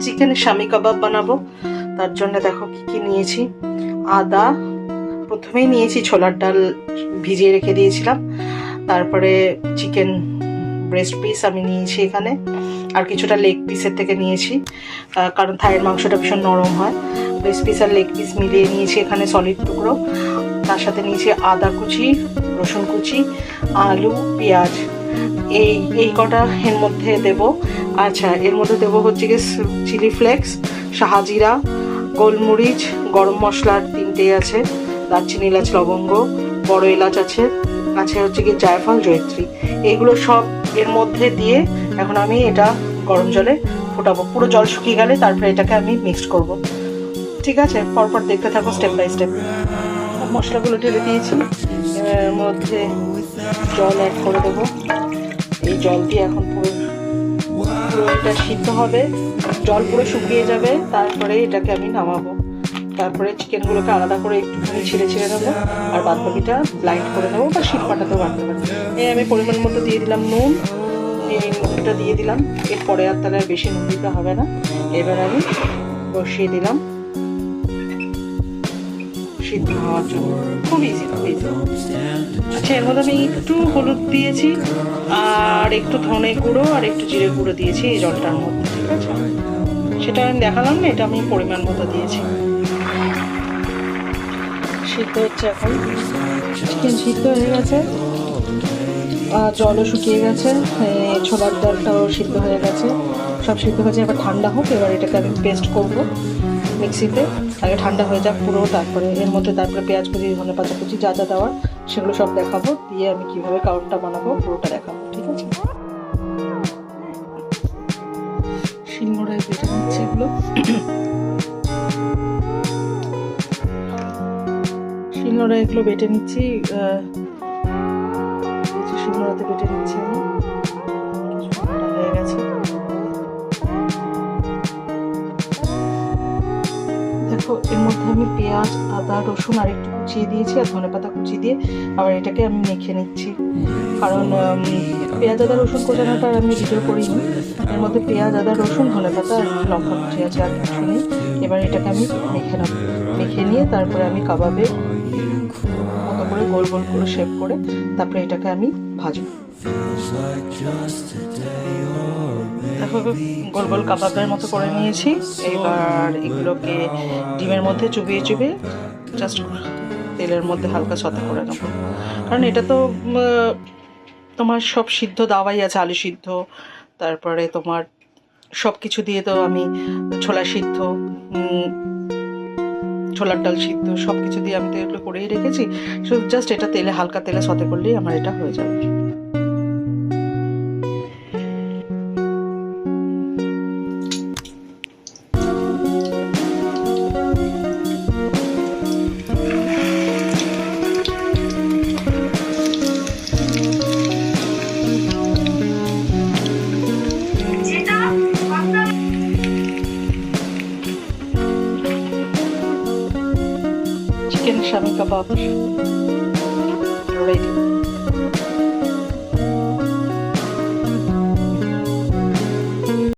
Chicken শামি কাবাব বানাবো। তার জন্য দেখো কি কি নিয়েছি। আদা, প্রথমেই নিয়েছি ছোলার ডাল ভিজিয়ে রেখে দিয়েছিলাম। তারপরে চিকেন ব্রেস্ট পিস আমি নিয়েছি এখানে, আর কিছুটা লেগ পিসের থেকে নিয়েছি, কারণ থাইয়ের মাংসটা ভীষণ নরম হয়। ব্রেস্ট পিস আর লেগ পিস মিলিয়ে নিয়েছি এখানে সলিড টুকরো। তার সাথে নিয়েছি আদা কুচি, রসুন কুচি, আলু, পেঁয়াজ। এই কটা এর মধ্যে দেব। আচ্ছা, এর মধ্যে দেবো হচ্ছে কি চিলি ফ্লেক্স, শাহজিরা, গোলমরিচ, গরম মশলার 3টে আছে, দারচিনি, এলাচ, লবঙ্গ, বড় এলাচ আছে, হচ্ছে কি জায়ফল, জয়িত্রী। এইগুলো সব এর মধ্যে দিয়ে এখন আমি এটা গরম জলে ফোটাবো। পুরো জল শুকিয়ে গেলে তারপরে এটাকে আমি মিক্সড করব। ঠিক আছে, পরপর দেখতে থাকো স্টেপ বাই স্টেপ। মশলাগুলো ঢেলে দিয়েছি, এর মধ্যে জল অ্যাড করে দেবো। এই জল দিয়ে এখন পুরো এটা সিদ্ধ হবে, জল পুরো শুকিয়ে যাবে, তারপরে এটাকে আমি নামাবো। তারপরে চিকেনগুলোকে আলাদা করে একটুখানি ছিঁড়ে নেবো, আর বাদ বাকিটা ব্লাইন্ড করে নেবো বা শিলপাটাতেও বাটতে পারি। আমি পরিমাণ মতো দিয়ে দিলাম নুন, এই নুনটা দিয়ে দিলাম। এরপরে আর তাহলে বেশি নুন দিতে হবে না। এবার আমি বসিয়ে দিলাম সিদ্ধ হওয়ার জন্য। খুব ইজি, খুব ইজি। আচ্ছা, এর মধ্যে আমি একটু হলুদ দিয়েছি, আর একটু ধনে গুঁড়ো আর একটু জিরে গুঁড়ো দিয়েছি এই জলটার মধ্যে। ঠিক আছে, সেটা আমি দেখালাম না, এটা আমি পরিমাণ মতো দিয়েছি। সিদ্ধ হচ্ছে এখন, চিকেন সিদ্ধ হয়ে গেছে, জলও শুকিয়ে গেছে, ছোলার ডালটাও সিদ্ধ হয়ে গেছে, সব সিদ্ধ হয়েছে। এবার ঠান্ডা হোক, এবার এটাকে আমি পেস্ট করবো মিক্সিতে। আগে ঠান্ডা হয়ে যাক পুরো, তারপরে এর মধ্যে তারপরে পেঁয়াজ কুচি, ধনেপাতা কুচি, যা যা দেওয়ার সেগুলো সব দেখাবো, দিয়ে আমি কীভাবে কাউন্টটা বানাবো পুরোটা দেখাবো। ঠিক আছে, শিলনোড়ায় বেটে নিচ্ছে এগুলো, শিলনোড়ায় এগুলো বেটে নিচ্ছি, শিলনোড়াতে বেটে নিচ্ছি আমি। হয়ে গেছে, দেখো এর মধ্যে আমি পেঁয়াজ, আদা, রসুন আর একটু কুচিয়ে দিয়েছি, আর ধনেপাতা কুচিয়ে দিয়ে আবার এটাকে আমি মেখে নিচ্ছি। কারণ পেঁয়াজ, আদা, রসুন কোচানোটা আমি ভিডিও করিনি। এর মধ্যে পেঁয়াজ, আদা, রসুন, ধনেপাতা আর লঙ্কা কুচি আছে, আর কিছু নেই। এবার এটাকে আমি মেখে নেব। মেখে নিয়ে তারপরে আমি কাবাবে মতো করে গোল গোল করে শেপ করে তারপরে এটাকে আমি ভাজবো। দেখো গোল গোল কাবাবের মতো করে নিয়েছি। এবার এগুলোকে ডিমের মধ্যে চুবিয়ে জাস্ট তেলের মধ্যে হালকা সতে করে নেবো। কারণ এটা তো তোমার সব সিদ্ধ দাওয়াই আছে, আলু সিদ্ধ, তারপরে তোমার সব কিছু দিয়ে তো আমি ছোলা সিদ্ধ, ছোলার ডাল সিদ্ধ, সব কিছু দিয়ে আমি তো এগুলো করেই রেখেছি। শুধু জাস্ট এটা তেলে হালকা তেলে সতে করলেই আমার এটা হয়ে যাবে। চিকেন শামি কাবাব রেডি।